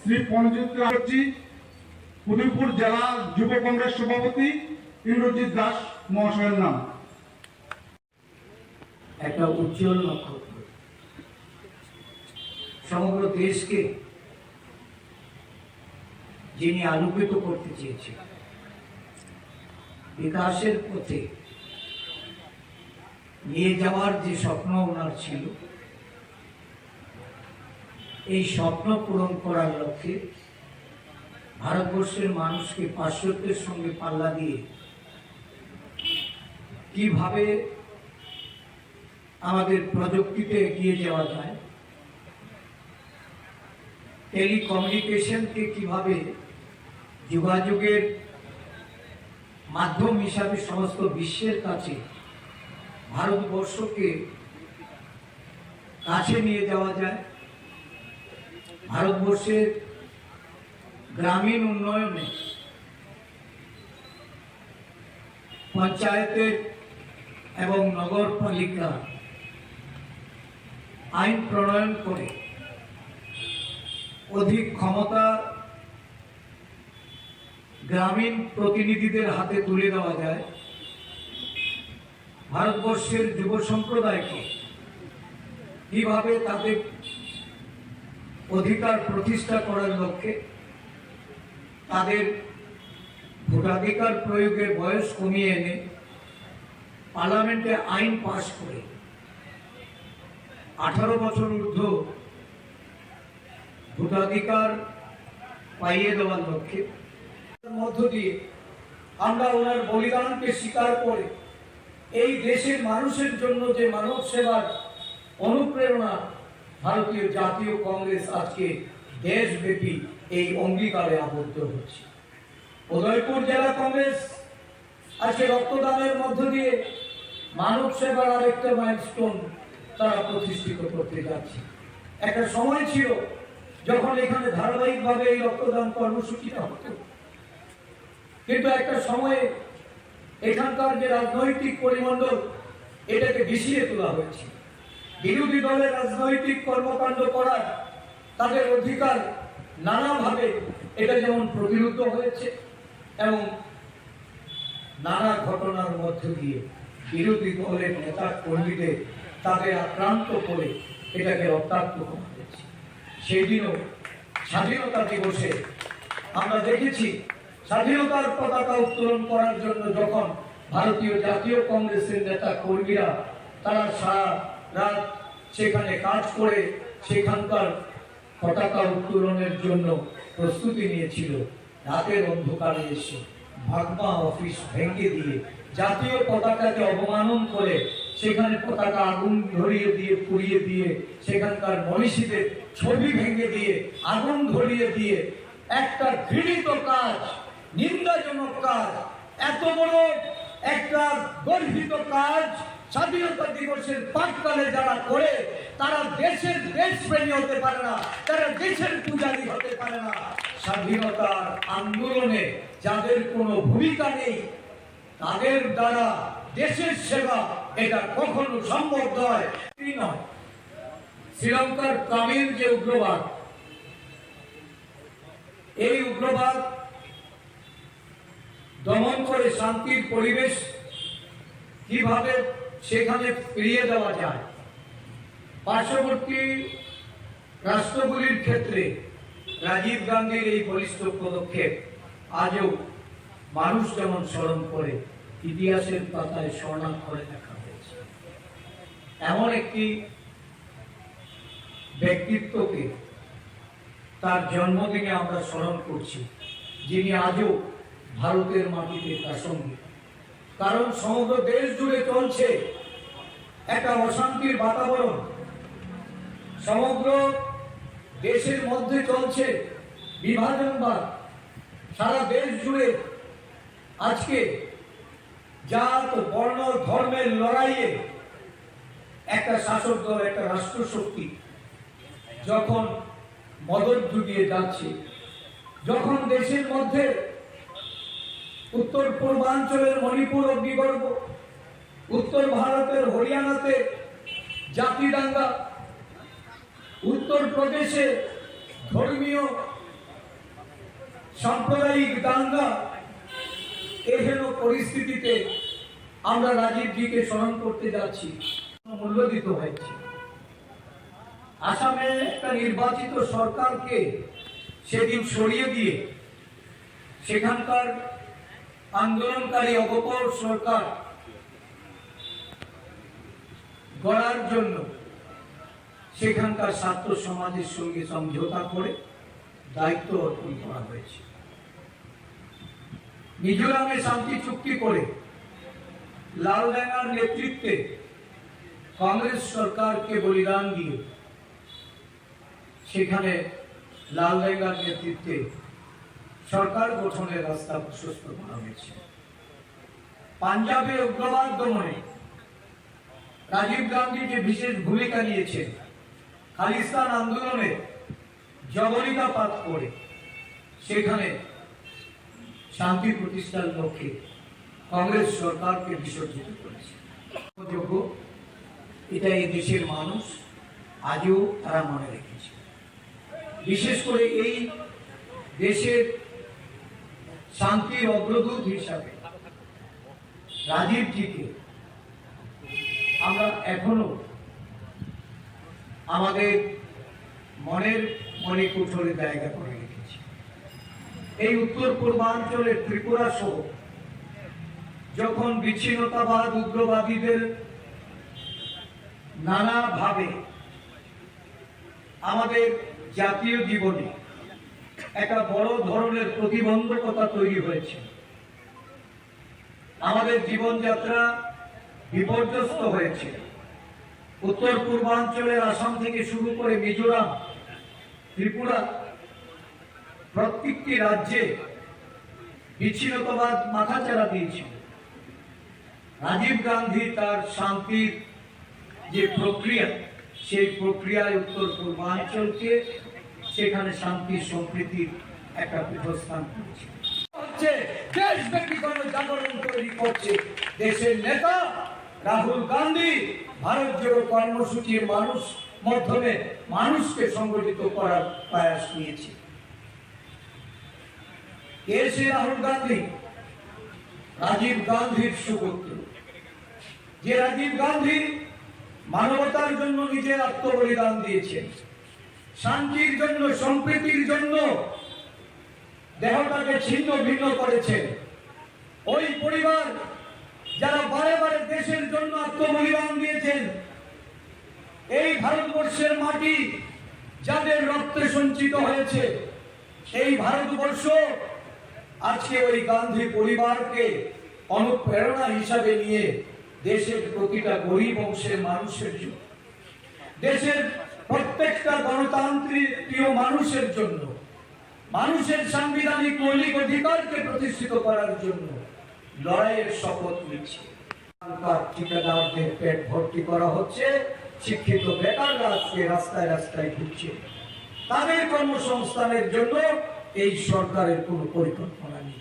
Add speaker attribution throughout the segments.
Speaker 1: শ্রী পঞ্জিত রাজি, উদয়পুর জেলা যুব কংগ্রেস সভাপতি ইন্দ্রজিৎ দাস মহাশয়ের নাম।
Speaker 2: একটা উজ্জ্বল নক্ষত্র সমগ্র দেশকে যিনি আলোকিত করতে চেয়েছেন, বিকাশের পথে নিয়ে যাওয়ার যে স্বপ্ন ওনার ছিল, এই স্বপ্ন পূরণ করার লক্ষ্যে ভারতবর্ষের মানুষকে পাশ্চাত্যের সঙ্গে পাল্লা দিয়ে কিভাবে আমাদের প্রযুক্তিতে এগিয়ে যাওয়া যায়, টেলিকমিউনিকেশনকে কিভাবে যোগাযোগের মাধ্যম হিসাবে সমস্ত বিশ্বের কাছে ভারতবর্ষকে কাছে নিয়ে যাওয়া যায়, ভারতবর্ষের গ্রামীণ উন্নয়নে পঞ্চায়েতের এবং নগরপালিকা আইন প্রণয়ন করে অধিক ক্ষমতা গ্রামীণ প্রতিনিধিদের হাতে তুলে দেওয়া যায়, ভারতবর্ষের যুব সম্প্রদায়কে কিভাবে তাদের অধিকার প্রতিষ্ঠা করার লক্ষ্যে তাদের ভোটাধিকার প্রয়োগের বয়স কমিয়ে এনে পার্লামেন্টে আইন পাশ করে 18 বছর ঊর্ধ্ব ভোটাধিকার পাইয়ে দেওয়ার লক্ষ্যে মধ্য দিয়ে আমরা ওনার বলিদানকে স্বীকার করে এই দেশের মানুষের জন্য যে মানব সেবার অনুপ্রেরণা ভারতীয় জাতীয় কংগ্রেস আজকে দেশব্যাপী এই অঙ্গীকারে আবদ্ধ হচ্ছে। উদয়পুর জেলা কংগ্রেস আজকে রক্তদানের মধ্য দিয়ে মানব সেবার আরেকটা মাইলস্টোন তারা প্রতিষ্ঠিত করতে যাচ্ছে। একটা সময় ছিল যখন এখানে ধারাবাহিকভাবে এই রক্তদান কর্মসূচিটা হতো, কিন্তু একটা সময়ে এখানকার যে রাজনৈতিক পরিমণ্ডল এটাকে বিষিয়ে তোলা হয়েছে। বিরোধী দলের রাজনৈতিক কর্মকাণ্ড করার তাদের অধিকার নানাভাবে এটা যেমন প্রতিরোধ হয়েছে এবং নানা ঘটনার মধ্য দিয়ে বিরোধী দলের নেতা কর্মীদের তাদের আক্রান্ত করে এটাকে রক্তাক্ত করা হয়েছে। সেই দিনও স্বাধীনতা দিবসে আমরা দেখেছি স্বাধীনতার পতাকা উত্তোলন করার জন্য যখন ভারতীয় জাতীয় কংগ্রেসের নেতা কর্মীরা তারা সারা রাত সেখানে কাজ করে সেখানকার পতাকা উত্তোলনের জন্য প্রস্তুতি নিয়েছিল, রাতের অন্ধকারে এসে ভাগমা অফিস ভেঙে দিয়ে জাতীয় পতাকাকে অবমানন করে সেখানে পতাকা আগুন ধরিয়ে দিয়ে পুড়িয়ে দিয়ে সেখানকার মনীষীদের ছবি ভেঙে দিয়ে আগুন ধরিয়ে দিয়ে একটা ঘৃণিত কাজ, নিন্দাজনক কাজ, এত বড় একটা গর্হিত কাজ স্বাধীনতা দিবসের প্রাক্কালে যারা করে তারা দেশের দেশপ্রেমী হতে পারে না, তারা দেশের পূজারী হতে পারে না। স্বাধীনতার আন্দোলনে যাদের কোনো ভূমিকা নেই তাদের দ্বারা দেশের সেবা এটা কখনো সম্ভব নয়। শ্রীলঙ্কার তামিল যে উগ্রবাদ, এই উগ্রবাদ দমন করে শান্তির পরিবেশ কিভাবে সেখানে ফিরিয়ে দেওয়া যায়, পার্শ্ববর্তী রাষ্ট্রগুলির ক্ষেত্রে রাজীব গান্ধীর এই বলিষ্ঠ পদক্ষেপ আজও মানুষ যেমন স্মরণ করে ইতিহাসের পাতায় স্বর্ণাক্ষরে লেখা হয়েছে। এমন একটি ব্যক্তিত্বকে তার জন্মদিনে আমরা স্মরণ করছি যিনি আজও ভারতের মাটিতে প্রাসঙ্গিক। কারণ সমগ্র দেশ জুড়ে চলছে একটা অশান্তির বাতাবরণ, সমগ্র দেশের মধ্যে চলছে বিভাজনবাদ, সারা দেশ জুড়ে আজকে জাত বর্ণ ধর্মের লড়াইয়ে একটা শাসক দল, একটা রাষ্ট্রশক্তি যখন মদত জুগিয়ে যাচ্ছে, যখন দেশের মধ্যে উত্তর পূর্বাঞ্চলের মণিপুর অগ্নিগর্ভ, উত্তর ভারতের হরিয়ানাতে জাতি দাঙ্গা, উত্তর প্রদেশে ধর্মীয় সাম্প্রদায়িক দাঙ্গা এহেন পরিস্থিতিতে আমরা রাজীবজিকে স্মরণ করতে যাচ্ছি, মূল্য দিতে হয়েছে। আসামে একটা নির্বাচিত সরকারকে সেদিন সরিয়ে দিয়ে সেখানকার আন্দোলনকারী অগপর সরকার গড়ার জন্য সেখানকার ছাত্র সমাজের সঙ্গে সমঝোতা করে দায়িত্ব অর্পণ করা হয়েছে। মিজোরামে শান্তি চুক্তি করে লালডাঙ্গার নেতৃত্বে কংগ্রেস সরকারকে বলিদান দিয়ে সেখানে লালডাঙ্গার নেতৃত্বে সরকার গঠনের রাস্তা প্রশস্ত করা হয়েছে। পাঞ্জাবে উগ্রবাদ দমনে রাজীব গান্ধী যে বিশেষ ভূমিকা নিয়েছেন, খালিস্তান আন্দোলনে জবনিকাপাত করে সেখানে শান্তি প্রতিষ্ঠার লক্ষ্যে কংগ্রেস সরকারকে বিসর্জিত করেছে। যোগ্য এটা এই দেশের মানুষ আজও তারা মনে রেখেছে। বিশেষ করে এই দেশের শান্তির অগ্রদূত হিসাবে রাজীবজিকে আমরা এখনো আমাদের মনের মণিকুঠরে জায়গা করে রেখেছি। এই উত্তর পূর্বাঞ্চলের ত্রিপুরা সহ যখন বিচ্ছিন্নতাবাদ উগ্রবাদীদের নানাভাবে আমাদের জাতীয় জীবনে একটা বড় ধরনের প্রতিবন্ধকতা তৈরি হয়েছে, আমাদের জীবনযাত্রা বিপর্যস্ত হয়েছে। উত্তর পূর্বাঞ্চলের আসাম থেকে শুরু করে মিজোরাম, ত্রিপুরা, প্রত্যেকটি রাজ্যে বিচ্ছিন্নতাবাদ মাথাচাড়া দিয়েছিল। রাজীব গান্ধী তার শান্তির যে প্রক্রিয়া, সেই প্রক্রিয়ায় উত্তর পূর্বাঞ্চলকে সেখানে শান্তি সম্প্রীতির একটা পীঠস্থান হচ্ছে। দেশব্যাপী গণজাগরণ তৈরি করছে দেশের নেতা রাহুল গান্ধী। ভারত জোড়ো কর্মসূচির মাধ্যমে মানুষকে সংগঠিত করার প্রয়াস নিয়েছে। কে সে রাহুল গান্ধী? রাজীব গান্ধীর সুপুত্র, যে রাজীব গান্ধী মানবতার জন্য নিজের আত্মবলিদান দিয়েছেন, শান্তির জন্য, সম্প্রীতির জন্য দেহটাকে ছিন্ন ভিন্ন করেছেন। ওই পরিবার যারা বারে বারে দেশের জন্য আত্মবলিদান দিয়েছেন, এই ভারতবর্ষের মাটি যাদের রক্তে সঞ্চিত হয়েছে, এই ভারতবর্ষ আজকে ওই গান্ধী পরিবারকে অনুপ্রেরণা হিসাবে নিয়ে দেশের প্রতিটা গরিব অংশের মানুষের জন্য, দেশের প্রত্যেকটা গণতান্ত্রিক প্রিয় মানুষের জন্য, মানুষের সাংবিধানিক মৌলিক অধিকারকে প্রতিষ্ঠিত করার জন্য লড়াইয়ের শপথ নিচ্ছে। ঠিকাদারদের পেট ভর্তি করা হচ্ছে, শিক্ষিত বেকাররা আজকে রাস্তায় রাস্তায় ঘুরছে। তাদের কর্মসংস্থানের জন্য এই সরকারের কোনো পরিকল্পনা নেই।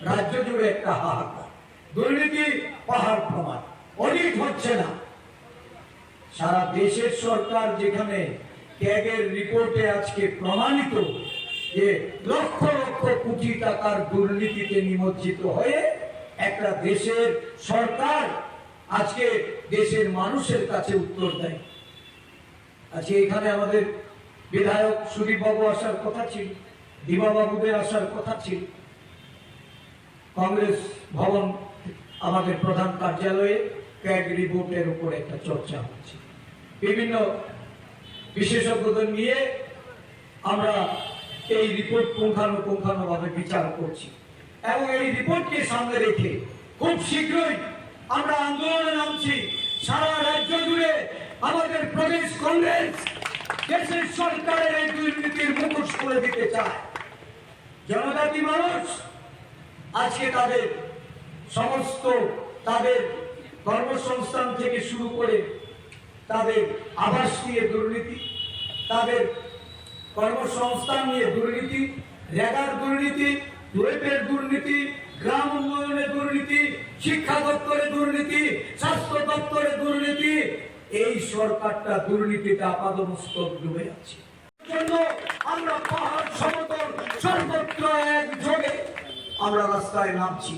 Speaker 2: রাজ্য জুড়ে একটা হাহাকার, দুর্নীতি পাহাড় প্রমাণ, অডিট হচ্ছে না। সারা দেশের সরকার যেখানে ক্যাগের রিপোর্টে আজকে প্রমাণিত যে লক্ষ লক্ষ কোটি টাকার দুর্নীতিতে নিমজ্জিত হয়ে একটা দেশের সরকার আজকে দেশের মানুষের কাছে উত্তর দেয়। আজকে এখানে আমাদের বিধায়ক সুদীপ বাবু আসার কথা ছিল, দিবা বাবুদের আসার কথা ছিল। কংগ্রেস ভবন আমাদের প্রধান কার্যালয়ে ক্যাগ রিপোর্টের উপর একটা চর্চা হচ্ছে। বিভিন্ন বিশেষজ্ঞদের নিয়ে আমরা এই রিপোর্ট পুঙ্খানুপুঙ্খানুভাবে বিচার করছি এবং এই রিপোর্টকে সামনে রেখে খুব শীঘ্রই আমরা আন্দোলনে নামছি। সারা রাজ্য জুড়ে আমাদের প্রদেশ কংগ্রেস দেশের সরকারের এই দুর্নীতির মুখোশ করে দিতে চায়। জনজাতি মানুষ আজকে তাদের সমস্ত তাদের কর্মসংস্থান থেকে শুরু করে তাদের আবাস নিয়ে দুর্নীতি, তাদের কর্মসংস্থান নিয়ে দুর্নীতি, রেগার দুর্নীতি, ডুয়েটের দুর্নীতি, গ্রাম উন্নয়নের দুর্নীতি, শিক্ষা দপ্তরে দুর্নীতি, স্বাস্থ্য দপ্তরে দুর্নীতি, এই সরকারটা দুর্নীতিতে আপাদমস্তক ডুবে আছে। আমরা পাহাড় সমতল সর্বত্র এক আমরা রাস্তায় নামছি।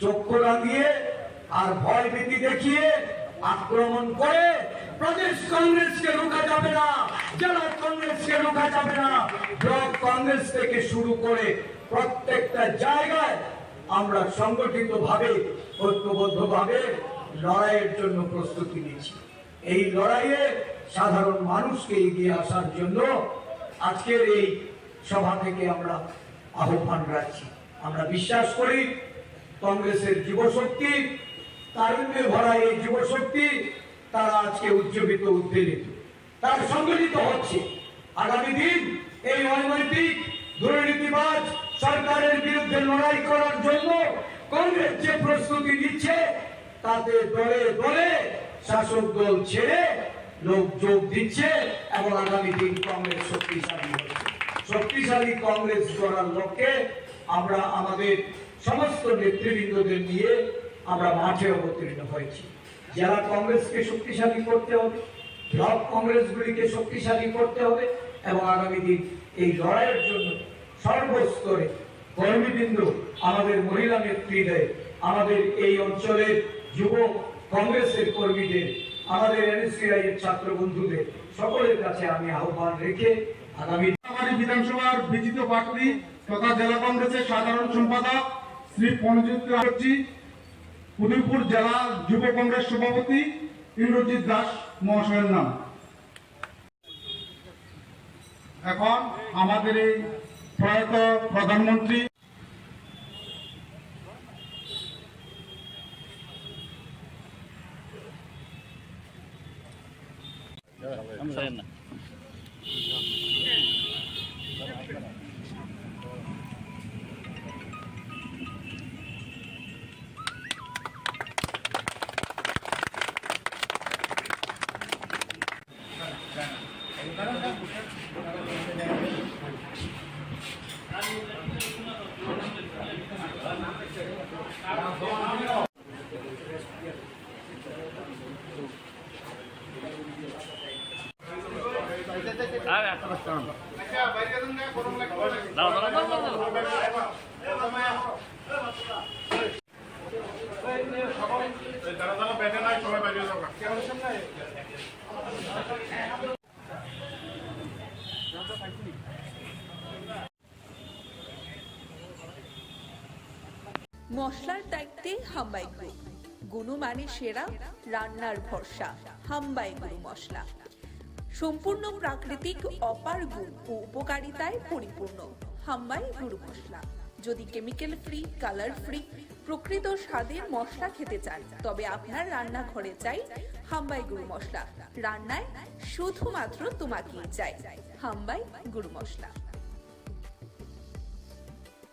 Speaker 2: চক্ষু রাঙিয়ে আর ভয় ভীতি দেখিয়ে আক্রমণ করে প্রদেশ কংগ্রেসকে রোকা যাবে না, জেলা কংগ্রেসকে রোকা যাবে না। ব্লক কংগ্রেস থেকে শুরু করে প্রত্যেকটা জায়গায় আমরা সংগঠিতভাবে ঐক্যবদ্ধভাবে লড়াইয়ের জন্য প্রস্তুতি নিচ্ছি। এই লড়াইয়ে সাধারণ মানুষকে এগিয়ে আসার জন্য আজকের এই সভা থেকে আমরা আহ্বান রাখছি। আমরা বিশ্বাস করি কংগ্রেসের যুবশক্তি, তারুণ্যে ভরা এই যুবশক্তি, তারা আজকে উজ্জীবিত উদ্বেলিত, তারা সংগঠিত হচ্ছে। আগামী দিন এই অনৈতিক দুর্নীতিবাজ সরকারের বিরুদ্ধে লড়াই করার জন্য কংগ্রেস যে প্রস্তুতি নিচ্ছে, তাতে দলে দলে শাসক দল ছেড়ে লোক যোগ দিচ্ছে এবং আগামী দিন কংগ্রেস শক্তিশালী হচ্ছে। শক্তিশালী কংগ্রেস গড়ার লক্ষ্যে আমরা আমাদের সমস্ত নেতৃবৃন্দদের নিয়ে আমরা মাঠে অবতীর্ণ হয়েছি। জেলা কংগ্রেসকে শক্তিশালী করতে হবে, ব্লক কংগ্রেসগুলিকে শক্তিশালী করতে হবে এবং আগামী দিন এই লড়াইয়ের জন্য সর্বস্তরে কর্মীবৃন্দ, আমাদের মহিলা নেতৃত্বে, আমাদের এই অঞ্চলের যুব কংগ্রেসের কর্মীদের, আমাদের এনএসইউআই এর ছাত্র বন্ধুদের সকলের কাছে আমি আহ্বান রেখে আগামী
Speaker 1: বিধানসভার বিজিত প্রার্থী তথা জেলা কংগ্রেসের সাধারণ সম্পাদক শ্রী পঞ্জিত মুখার্জি, উদয়পুর জেলা যুব কংগ্রেস সভাপতি ইন্দ্রজিৎ দাস মহাশয়ের নাম। এখন আমাদের এই প্রয়াত প্রধানমন্ত্রী
Speaker 3: মশলার দায়িত্বে হাম্বাই গ্রুপ, গুণমানে সেরা, রান্নার ভরসা। হাম্বাই গুরু মশলা সম্পূর্ণ প্রাকৃতিক, অপার গুণ ও উপকারিতায় পরিপূর্ণ। হাম্বাই গুরু মশলা। যদি কেমিক্যাল ফ্রি, কালার ফ্রি, প্রকৃত স্বাদের মশলা খেতে চান, তবে আপনার রান্নাঘরে চাই হাম্বাই গুরু মশলা। রান্নায় শুধুমাত্র তোমাকেই চাই হাম্বাই গুরু মশলা।